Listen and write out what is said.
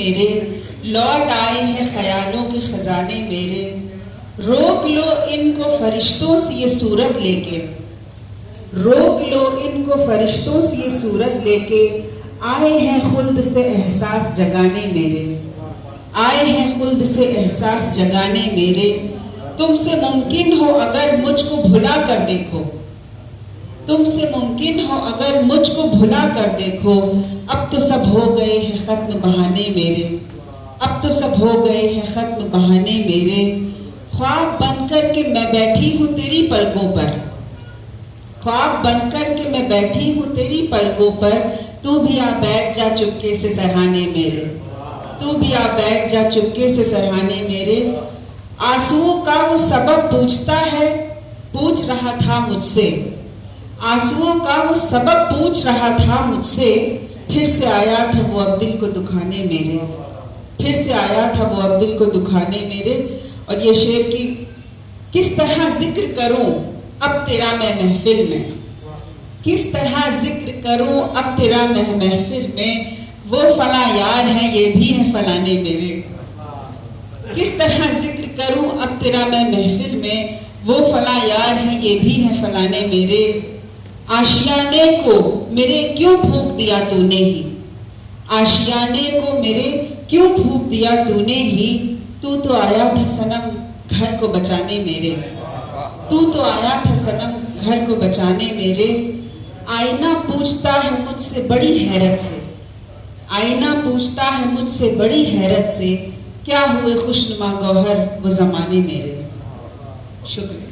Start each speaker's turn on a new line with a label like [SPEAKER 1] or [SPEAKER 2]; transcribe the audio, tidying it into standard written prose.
[SPEAKER 1] मेरे, लौट आए हैं ख्यालों के खजाने मेरे। रोक लो इनको फरिश्तों से ये सूरत लेके, रोक लो इनको फरिश्तों से ये सूरत लेके। आए हैं खुल्द से एहसास जगाने मेरे, आए हैं खुल्द से एहसास जगाने मेरे। तुमसे मुमकिन हो अगर मुझको भुला कर देखो, तुमसे मुमकिन हो अगर मुझको भुला कर देखो। अब तो सब हो गए हैं खत्म बहाने मेरे, अब तो सब हो गए हैं खत्म बहाने मेरे। ख्वाब बनकर के मैं बैठी हूँ तेरी पलकों पर, ख्वाब बनकर के मैं बैठी हूँ तेरी पलकों पर। तू भी आ बैठ जा चुपके से सरहाने मेरे, तू भी आ बैठ जा चुपके से सरहाने मेरे। आंसुओं का वो सबब पूछता है, पूछ रहा था मुझसे, आंसुओं का वो सबब पूछ रहा था मुझसे। फिर से आया था वो अब दिल को दुखाने मेरे, फिर से आया था वो अब दिल को दुखाने मेरे। और ये शेर की किस तरह जिक्र करूं अब तेरा मैं महफिल में, किस तरह जिक्र करूं अब तेरा मैं महफिल में। वो फला यार है ये भी है फलाने मेरे, किस तरह जिक्र करूं अब तेरा मैं महफिल में। वो फला यार है ये भी है फलाने मेरे। आशियाने को मेरे क्यों फूंक दिया तूने ही, आशियाने को मेरे क्यों फूंक दिया तूने ही। तू तो आया था सनम घर को बचाने मेरे, तू तो आया था सनम घर को बचाने मेरे। आईना पूछता है मुझसे बड़ी हैरत से, आईना पूछता है मुझसे बड़ी हैरत से। क्या हुए खुशनुमा गौहर वो जमाने मेरे। शुक्रिया।